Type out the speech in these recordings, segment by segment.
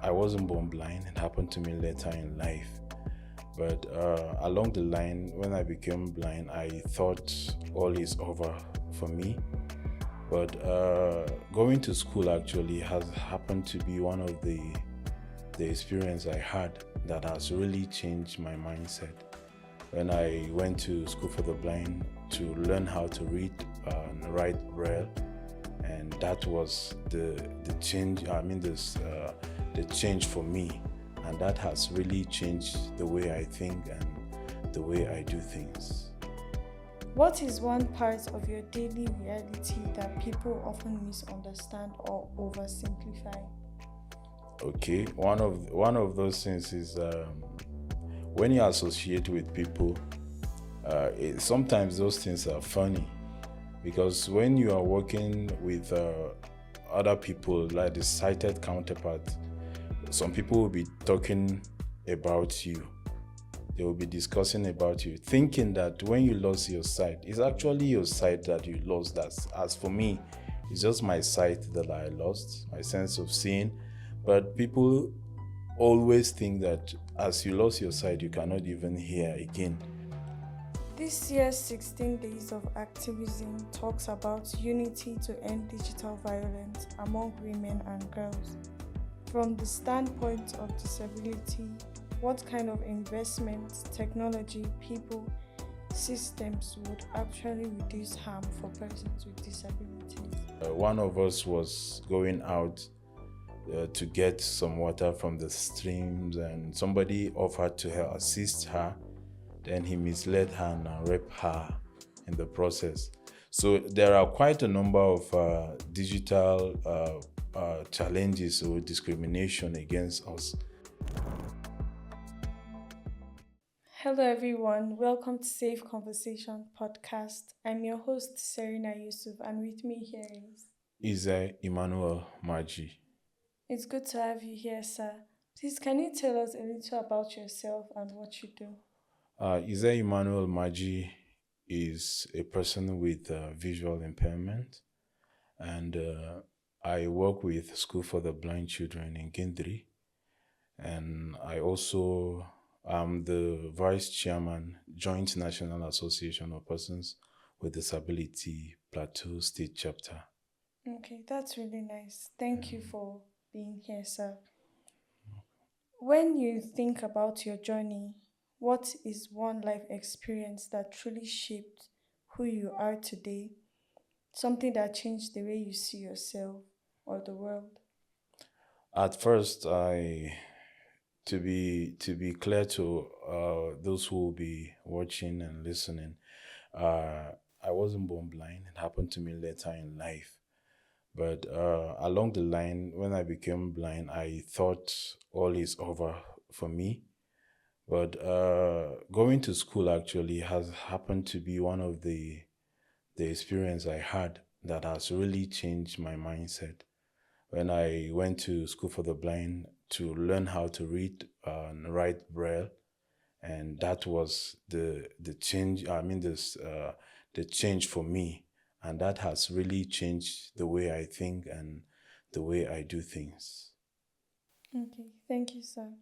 I wasn't born blind. It happened to me later in life. But along the line, when I became blind, I thought all is over for me. But going to school actually has happened to be one of the experience I had that has really changed my mindset. When I went to school for the blind to learn how to read and write Braille, and that was the change. The change for me, and that has really changed the way I think and the way I do things. What is one part of your daily reality that people often misunderstand or oversimplify? Okay, one of those things is when you associate with people. Sometimes those things are funny because when you are working with other people, like the sighted counterpart, some people will be talking about you. They will be discussing about you, thinking that when you lost your sight, it's actually your sight that you lost. As for me, it's just my sight that I lost, my sense of seeing. But people always think that as you lost your sight, you cannot even hear again. This year's 16 Days of Activism talks about unity to end digital violence among women and girls. From the standpoint of disability, what kind of investments, technology, people, systems would actually reduce harm for persons with disabilities? One of us was going out to get some water from the streams, and somebody offered to help assist her. Then he misled her and raped her in the process. So there are quite a number of digital challenges or discrimination against us. Hello everyone, welcome to Safe Conversation podcast. I'm your host Serena Yusuf, and with me here is Isai Emmanuel Maji. It's good to have you here, sir. Please, can you tell us a little about yourself and what you do? Isai Emmanuel Maji is a person with visual impairment, and I work with School for the Blind Children in Gindri, and I also am the Vice Chairman, Joint National Association of Persons with Disability, Plateau State Chapter. Okay, that's really nice. Thank you for being here, sir. When you think about your journey, what is one life experience that truly shaped who you are today? Something that changed the way you see yourself or the world? At first, to be clear to those who will be watching and listening, I wasn't born blind. It happened to me later in life. But along the line, when I became blind, I thought all is over for me. But going to school actually has happened to be one of the experience I had that has really changed my mindset. When I went to school for the blind to learn how to read and write Braille, and that was the change. The change for me, and that has really changed the way I think and the way I do things. Okay, thank you, sir.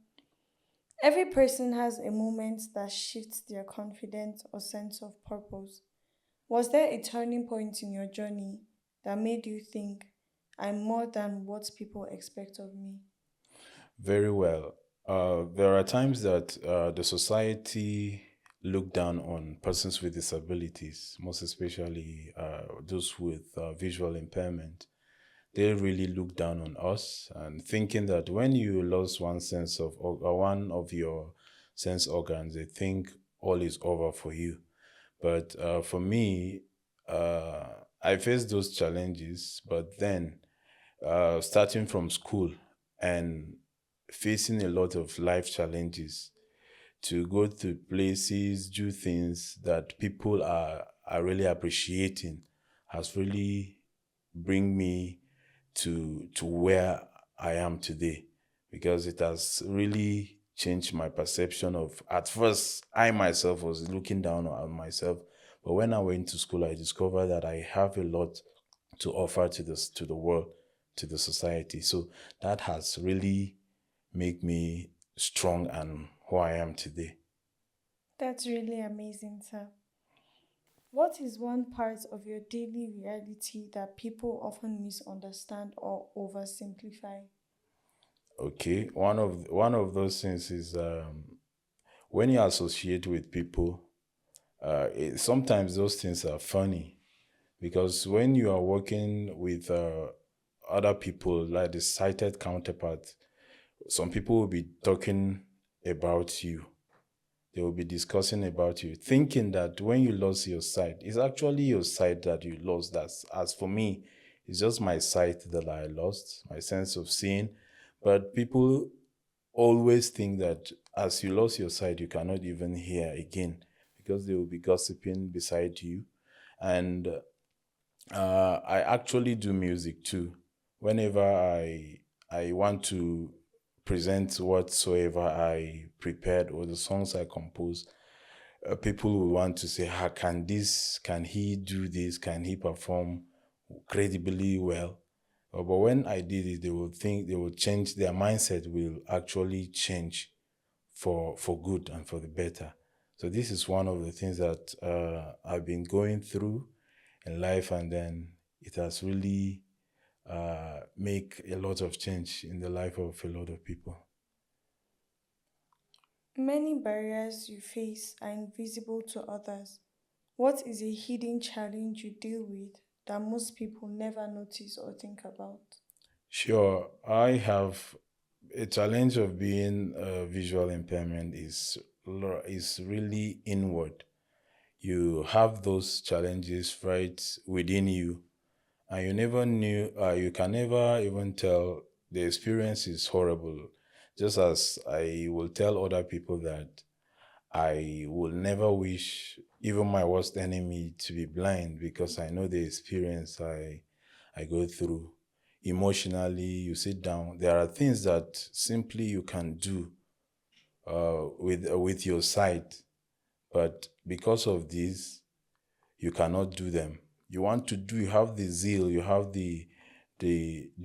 Every person has a moment that shifts their confidence or sense of purpose. Was there a turning point in your journey that made you think, I'm more than what people expect of me? Very well. There are times that the society look down on persons with disabilities, most especially those with visual impairment. They really look down on us and thinking that when you lost one of your sense organs, they think all is over for you. But for me, I faced those challenges, but then starting from school and facing a lot of life challenges to go to places, do things that people are really appreciating has really bring me to where I am today, because it has really changed my perception of, at first I myself was looking down on myself, but when I went to school I discovered that I have a lot to offer to the world, to the society. So that has really make me strong and who I am today. That's really amazing, sir. What is one part of your daily reality that people often misunderstand or oversimplify? Okay, one of those things is when you associate with people, sometimes those things are funny because when you are working with other people, like the sighted counterpart, some people will be talking about you. They will be discussing about you, thinking that when you lost your sight, it's actually your sight that you lost. That's as for me, it's just my sight that I lost, my sense of seeing. But people always think that as you lost your sight, you cannot even hear again because they will be gossiping beside you. And I actually do music too. Whenever I want to present whatsoever I prepared or the songs I compose, people will want to say, "How can he do this? Can he perform credibly well?" But when I did it, they will change their mindset. Will actually change for good and for the better. So this is one of the things that I've been going through in life, and then it has really make a lot of change in the life of a lot of people. Many barriers you face are invisible to others. What is a hidden challenge you deal with that most people never notice or think about? Sure, I have a challenge of being a visual impairment is really inward. You have those challenges right within you, and you can never even tell the experience is horrible. Just as I will tell other people that I will never wish even my worst enemy to be blind because I know the experience I go through. Emotionally, you sit down. There are things that simply you can do with your sight, but because of this, you cannot do them. You want to do, you have the zeal, you have the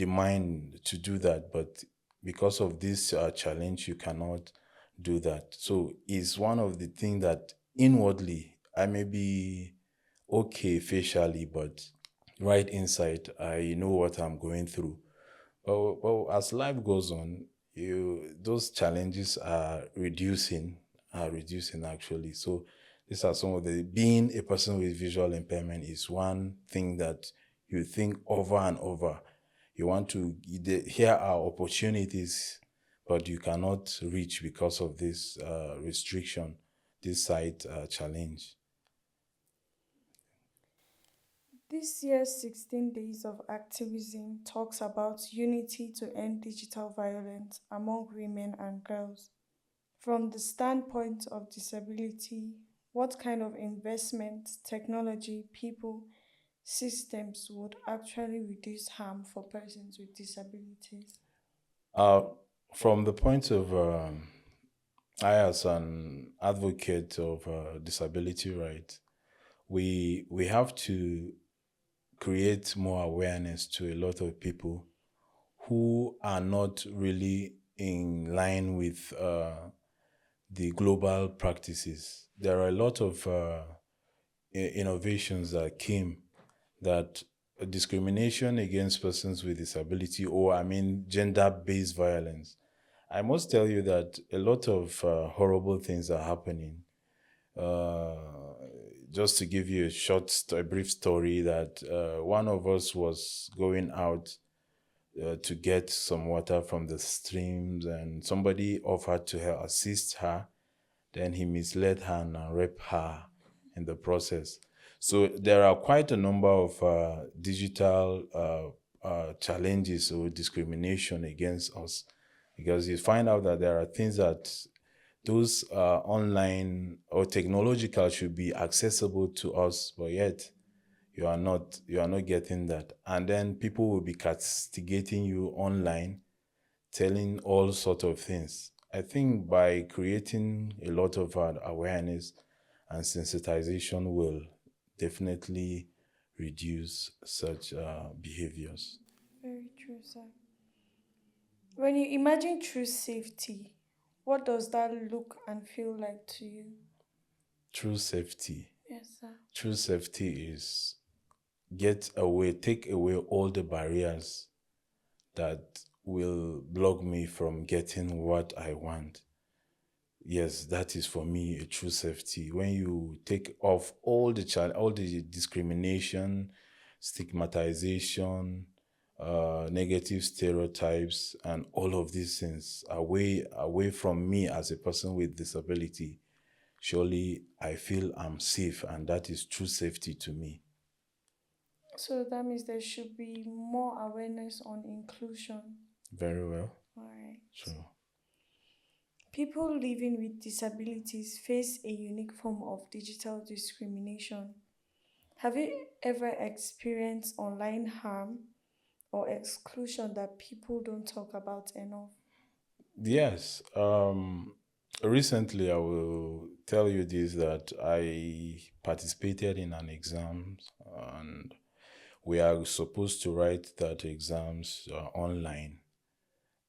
mind to do that, but because of this challenge, you cannot do that. So it's one of the things that inwardly I may be okay facially, but right inside I know what I'm going through. Well, as life goes on, you those challenges are reducing actually. So these are some of the being a person with visual impairment is one thing that you think over and over. You want to here are opportunities, but you cannot reach because of this restriction, this site challenge. This year's 16 Days of Activism talks about unity to end digital violence among women and girls. From the standpoint of disability, what kind of investment, technology, people, systems would actually reduce harm for persons with disabilities? Uh, from the point of I, as an advocate of disability rights, we have to create more awareness to a lot of people who are not really in line with the global practices. There are a lot of innovations that came that discrimination against persons with disability, or I mean gender-based violence. I must tell you that a lot of horrible things are happening. Uh, just to give you a brief story, that one of us was going out to get some water from the streams, and somebody offered to assist her. Then he misled her and raped her in the process. So there are quite a number of digital challenges or discrimination against us, because you find out that there are things that those online or technological should be accessible to us, but yet you are not getting that, and then people will be castigating you online, telling all sorts of things. I think by creating a lot of awareness and sensitization will definitely reduce such behaviors. Very true, sir. When you imagine true safety, what does that look and feel like to you? True safety. Yes, sir. True safety is take away all the barriers that will block me from getting what I want. Yes, that is for me a true safety. When you take off all the discrimination, stigmatization, negative stereotypes, and all of these things away from me as a person with disability, surely I feel I'm safe, and that is true safety to me. So that means there should be more awareness on inclusion. Very well. All right. So People living with disabilities face a unique form of digital discrimination. Have you ever experienced online harm or exclusion that people don't talk about enough? yes, recently I will tell you this that I participated in an exam, and we are supposed to write that exams online.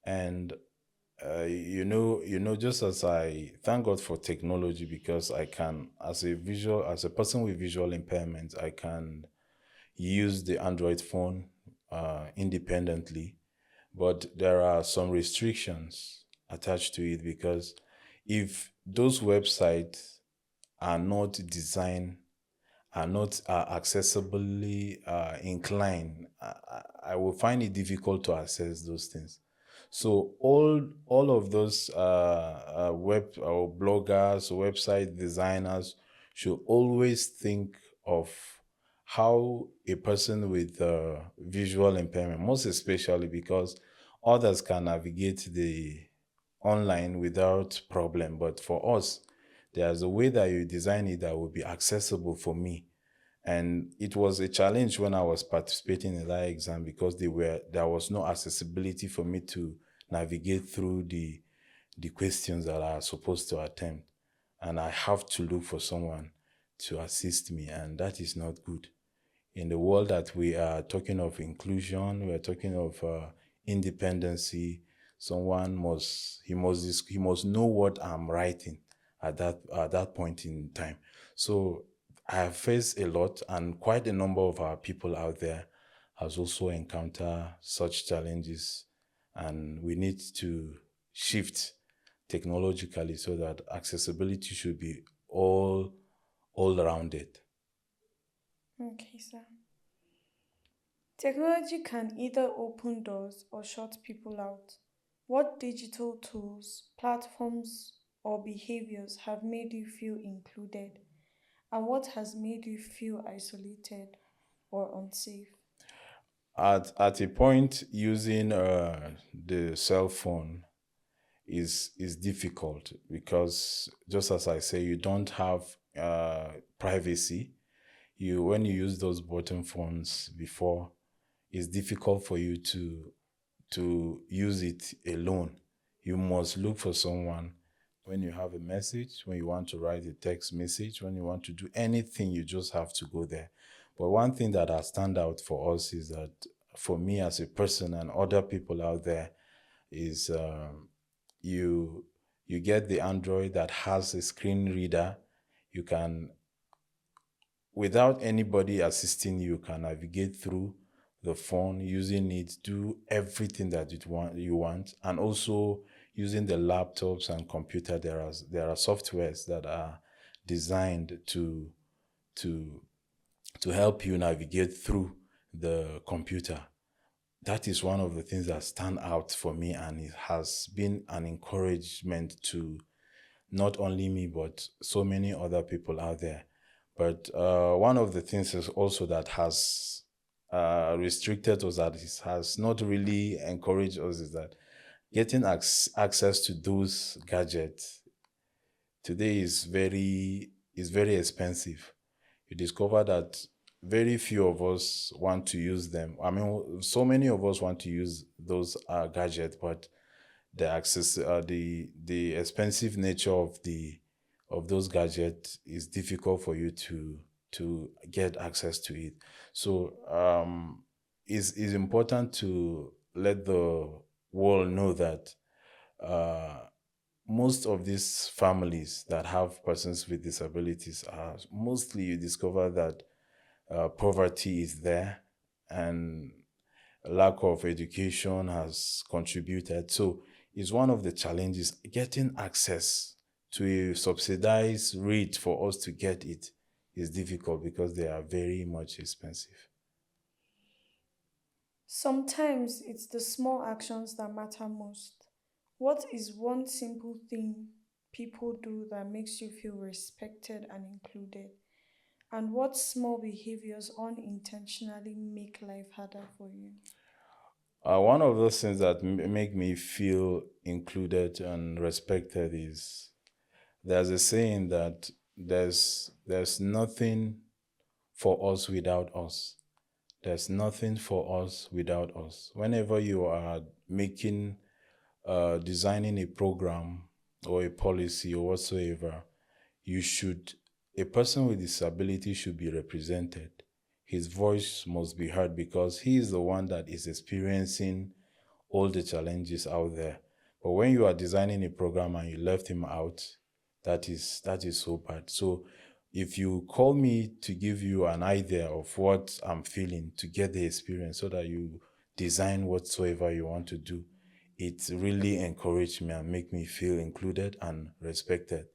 And just as I thank God for technology, because I can, as a person with visual impairment, I can use the Android phone independently, but there are some restrictions attached to it, because if those websites are not designed, are not accessibly inclined, I will find it difficult to access those things. So all of those web or bloggers, website designers should always think of how a person with visual impairment, most especially because others can navigate the online without problem, but for us, there's a way that you design it that will be accessible for me. And it was a challenge when I was participating in that exam, because there was no accessibility for me to navigate through the questions that I was supposed to attempt, and I have to look for someone to assist me, and that is not good. In the world that we are talking of inclusion, we are talking of independency. Someone he must know what I'm writing at that point in time. So I have faced a lot, and quite a number of our people out there has also encountered such challenges, and we need to shift technologically so that accessibility should be all rounded. Okay, sir. Technology can either open doors or shut people out. What digital tools, platforms, or behaviors have made you feel included? And what has made you feel isolated or unsafe? At a point, using the cell phone is difficult, because just as I say, you don't have privacy. You When you use those button phones before, it's difficult for you to use it alone. You must look for someone. When you have a message, when you want to write a text message, when you want to do anything, you just have to go there. But one thing that has stand out for us is that, for me as a person and other people out there, is you you get the Android that has a screen reader. You can, without anybody assisting you, can navigate through the phone using it, do everything that you want. And also using the laptops and computer, there are softwares that are designed to to help you navigate through the computer. That is one of the things that stand out for me, and it has been an encouragement to not only me, but so many other people out there. But one of the things is also that has restricted us, that has not really encouraged us, is that getting access to those gadgets today is very expensive. You discover that very few of us want to use them. I mean, so many of us want to use those gadgets, but the expensive nature of those gadgets is difficult for you to get access to it. So it's important to let all know that uh, most of these families that have persons with disabilities are mostly, you discover that poverty is there, and lack of education has contributed. So it's one of the challenges. Getting access to a subsidized rate for us to get it is difficult because they are very much expensive. Sometimes it's the small actions that matter most. What is one simple thing people do that makes you feel respected and included? And what small behaviors unintentionally make life harder for you? One of those things that make me feel included and respected is, there's a saying that there's nothing for us without us. There's nothing for us without us. Whenever you are making, designing a program or a policy or whatsoever, you should, a person with disability should be represented. His voice must be heard because he is the one that is experiencing all the challenges out there. But when you are designing a program and you left him out, that is so bad. So if you call me to give you an idea of what I'm feeling to get the experience so that you design whatsoever you want to do, it really encouraged me and make me feel included and respected.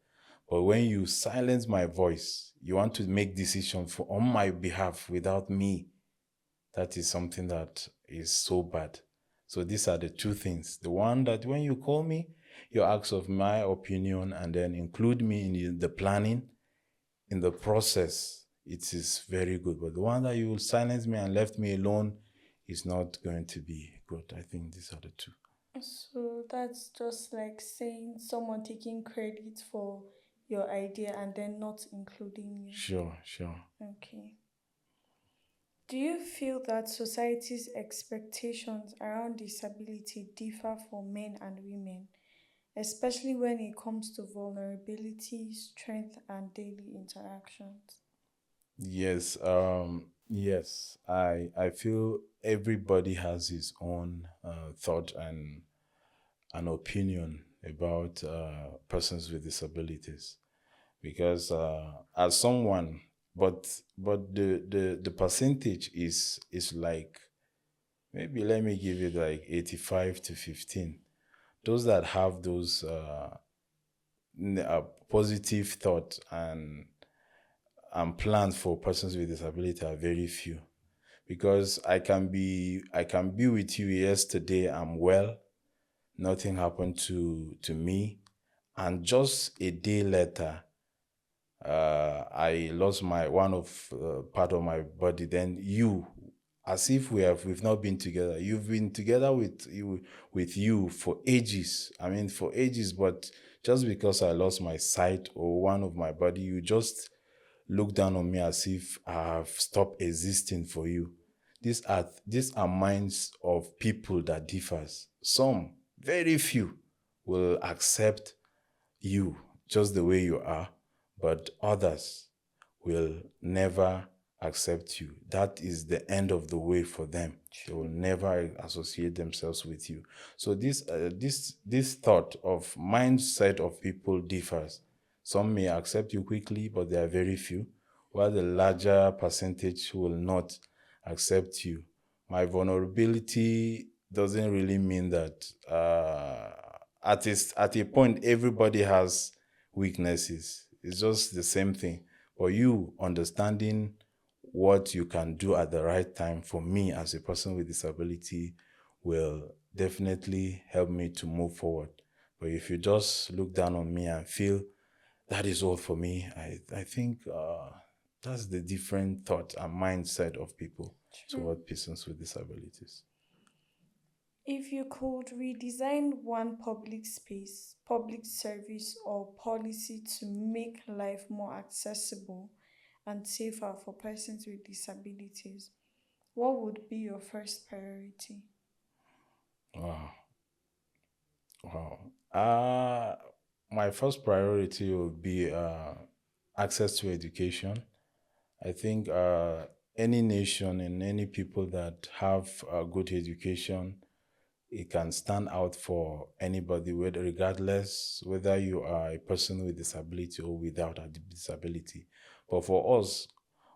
But when you silence my voice, you want to make decisions for on my behalf without me, that is something that is so bad. So these are the two things. The one that when you call me, you ask of my opinion and then include me in the planning, in the process, it is very good. But the one that you will silence me and left me alone is not going to be good. I think these are the two. So that's just like saying someone taking credit for your idea and then not including you. Sure, sure. Okay. Do you feel that society's expectations around disability differ for men and women, especially when it comes to vulnerability, strength, and daily interactions? Yes, yes. I feel everybody has his own thought and an opinion about persons with disabilities, because as someone, but the percentage is like, maybe let me give it like 85 to 15. Those that have those positive thought and plans for persons with disability are very few, because I can be with you yesterday, I'm well, nothing happened to me, and just a day later I lost my one of part of my body. Then you, as if we've not been together. You've been together with you for ages. I mean, for ages. But just because I lost my sight or one of my body, you just look down on me as if I have stopped existing for you. These are minds of people that differs. Some, very few, will accept you just the way you are, but others will never accept you. That is the end of the way for them. They will True. never associate themselves with you. So this thought of mindset of people differs. Some may accept you quickly, but they are very few, while the larger percentage will not accept you. My vulnerability doesn't really mean that at a point everybody has weaknesses. It's just the same thing. But you understanding what you can do at the right time for me as a person with disability will definitely help me to move forward. But if you just look down on me and feel that is all for me, I think that's the different thought and mindset of people True. toward persons with disabilities. If you could redesign one public space, public service, or policy to make life more accessible and safer for persons with disabilities, what would be your first priority? Wow. Wow. Uh, my first priority would be access to education. I think any nation and any people that have good education It can stand out for anybody, regardless whether you are a person with disability or without a disability. But for us,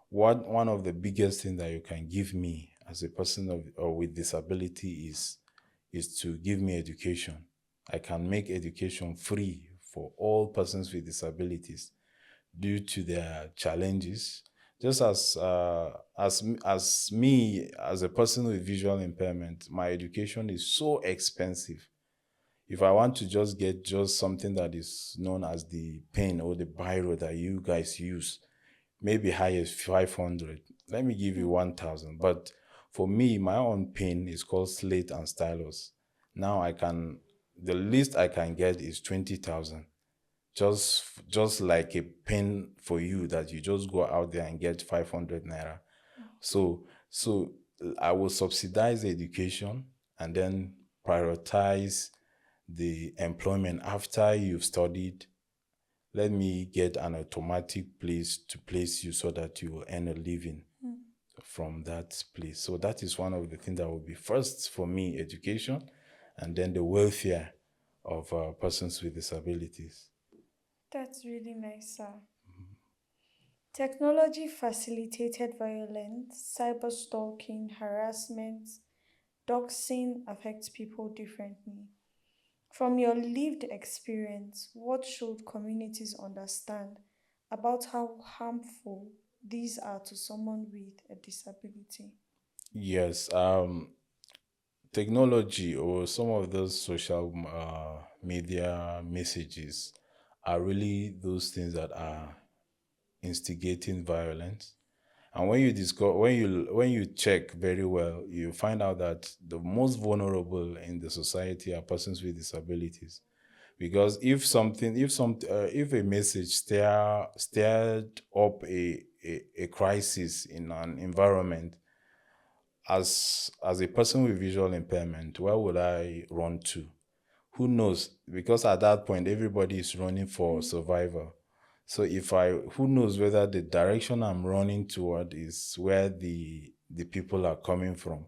one of the biggest things that you can give me as a person or with disability is to give me education. I can make education free for all persons with disabilities due to their challenges. Just as me as a person with visual impairment, my education is so expensive. If I want to just get just something that is known as the pen or the biro that you guys use, maybe high as 500. Let me give you 1,000. But for me, my own pen is called slate and stylus. Now the least I can get is 20,000. Just like a pen for you that you just go out there and get 500 naira. So I will subsidize the education and then prioritize the employment after you've studied. Let me get an automatic place to place you so that you will earn a living from that place. So that is one of the things that will be first for me, education, and then the welfare of persons with disabilities. That's really nice, sir. Technology facilitated violence, cyber stalking, harassment, doxing affects people differently. From your lived experience, what should communities understand about how harmful these are to someone with a disability? Yes, technology or some of those social media messages are really those things that are instigating violence. And when you discover, when you check very well, you find out that the most vulnerable in the society are persons with disabilities. Because if a message stirred up a crisis in an environment, as a person with visual impairment, where would I run to? Who knows? Because at that point, everybody is running for survival. So who knows whether the direction I'm running toward is where the people are coming from,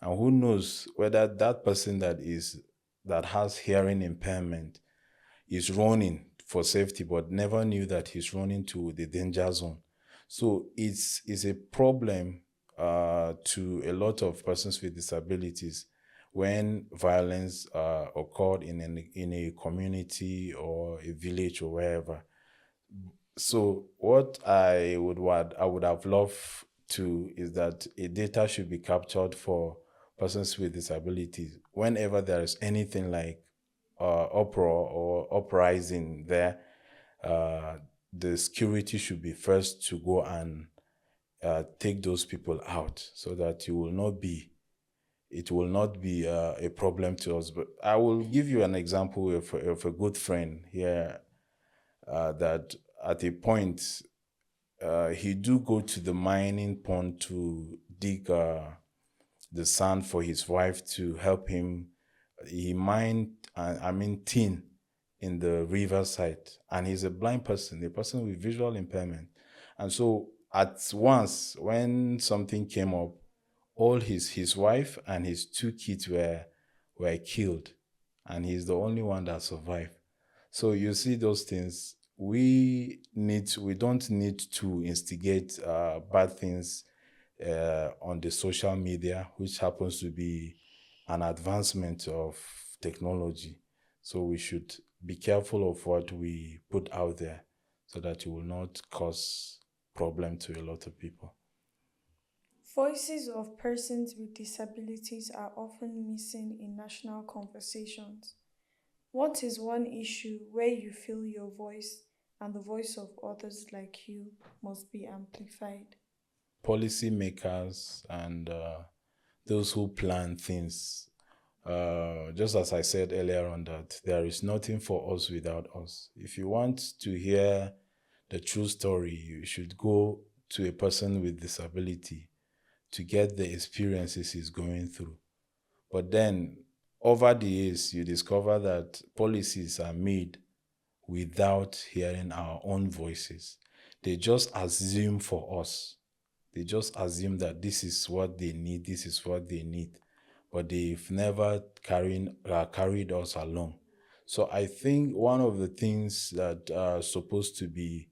and who knows whether that person that has hearing impairment is running for safety, but never knew that he's running to the danger zone. So it's a problem to a lot of persons with disabilities when violence occurred in a community or a village or wherever. So what I would have loved to is that a data should be captured for persons with disabilities whenever there is anything like uproar or uprising there. uh, the security should be first to go and take those people out so that it will not be a problem to us. But I will give you an example of a good friend here that at a point he do go to the mining pond to dig the sand for his wife to help him. He mined, tin in the riverside, and he's a blind person, a person with visual impairment. And so at once, when something came up, all his wife and his two kids were killed, and he's the only one that survived. So you see those things. We don't need to instigate bad things on the social media, which happens to be an advancement of technology. So we should be careful of what we put out there so that it will not cause problem to a lot of people. Voices of persons with disabilities are often missing in national conversations. What is one issue where you feel your voice and the voice of others like you must be amplified? Policymakers and those who plan things. Just as I said earlier on, that there is nothing for us without us. If you want to hear the true story, you should go to a person with disability to get the experiences he's going through. But then, over the years, you discover that policies are made without hearing our own voices. They just assume for us. They just assume that this is what they need, this is what they need. but they've never carried us along. So I think one of the things that are supposed to be,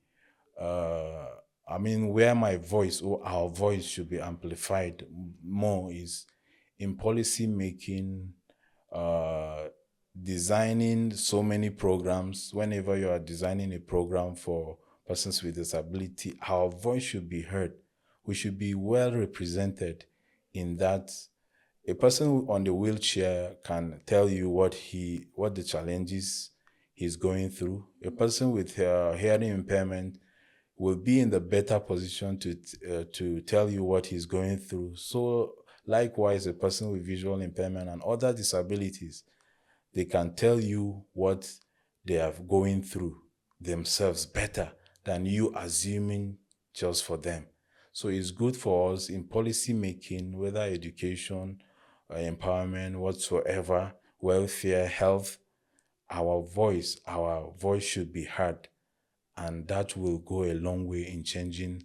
uh, where my voice or our voice should be amplified more is in policy making, uh, designing so many programs. Whenever you are designing a program for persons with disability, our voice should be heard. We should be well represented in that. A person on the wheelchair can tell you what the challenges he's going through. A person with hearing impairment will be in the better position to tell you what he's going through. So likewise, a person with visual impairment and other disabilities, they can tell you what they are going through themselves better than you assuming just for them. So it's good for us in policy making, whether education, empowerment, whatsoever, welfare, health, our voice should be heard, and that will go a long way in changing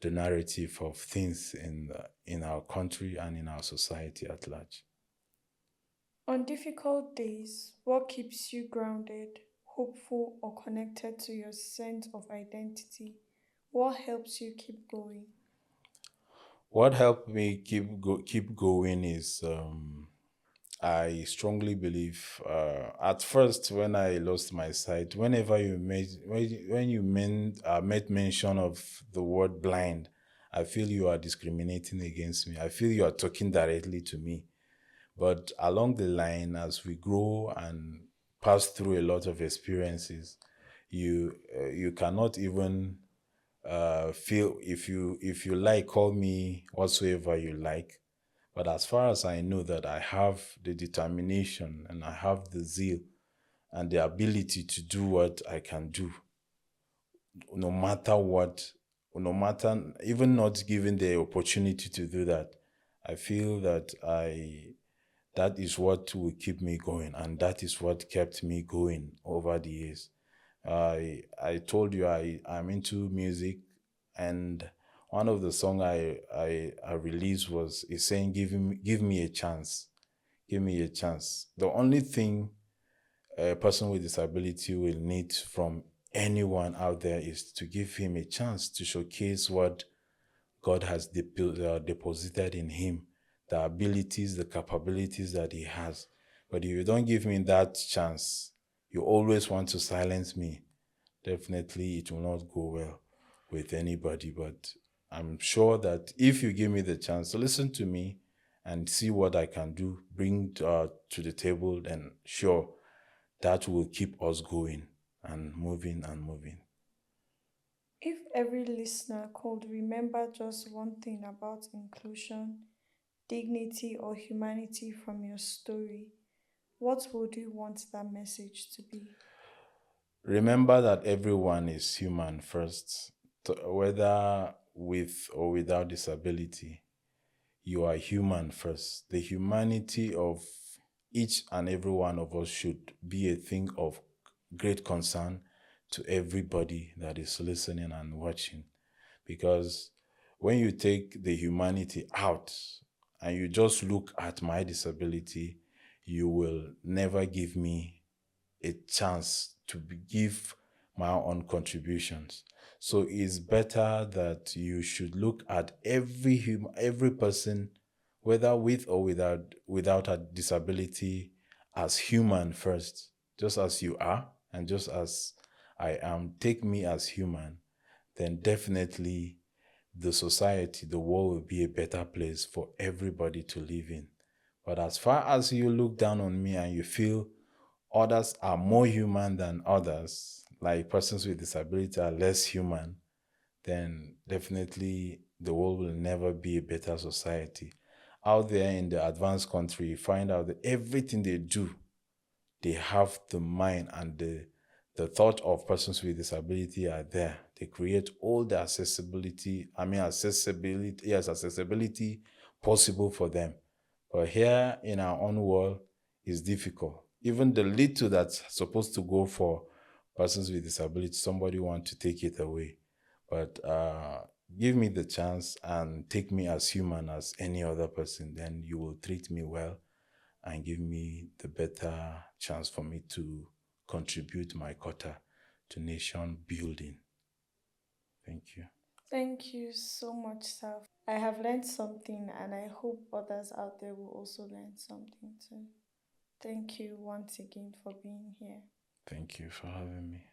the narrative of things in our country and in our society at large. On difficult days, what keeps you grounded, hopeful, or connected to your sense of identity? What helps you keep going? What helped me keep going is, I strongly believe, at first when I lost my sight, whenever when you made mention of the word blind, I feel you are discriminating against me. I feel you are talking directly to me. But along the line, as we grow and pass through a lot of experiences, you cannot even feel, if you like, call me whatsoever you like. But as far as I know that I have the determination and I have the zeal and the ability to do what I can do, no matter what, no matter even not given the opportunity to do that, I feel that is what will keep me going, and that is what kept me going over the years. I told you I'm into music, and one of the song I released was is saying, give me a chance, give me a chance. The only thing a person with disability will need from anyone out there is to give him a chance to showcase what God has deposited in him, the abilities, the capabilities that he has. But if you don't give me that chance, you always want to silence me. Definitely, it will not go well with anybody. But I'm sure that if you give me the chance to listen to me and see what I can do, bring to the table, then sure, that will keep us going and moving and moving. If every listener could remember just one thing about inclusion, dignity, or humanity from your story, what would you want that message to be? Remember that everyone is human first, whether with or without disability. You are human first. The humanity of each and every one of us should be a thing of great concern to everybody that is listening and watching. Because when you take the humanity out and you just look at my disability, you will never give me a chance to give my own contributions. So it's better that you should look at every person, whether with or without a disability, as human first, just as you are and just as I am. Take me as human, then definitely the society, the world will be a better place for everybody to live in. But as far as you look down on me and you feel others are more human than others, like persons with disability are less human, then definitely the world will never be a better society. Out there in the advanced country, you find out that everything they do, they have the mind and the thought of persons with disability are there. They create all the accessibility possible for them. But here in our own world, it's difficult. Even the little that's supposed to go for persons with disability, somebody want to take it away. But give me the chance and take me as human as any other person, then you will treat me well and give me the better chance for me to contribute my quota to nation building. Thank you. Thank you so much, sir. I have learned something and I hope others out there will also learn something too. Thank you once again for being here. Thank you for having me.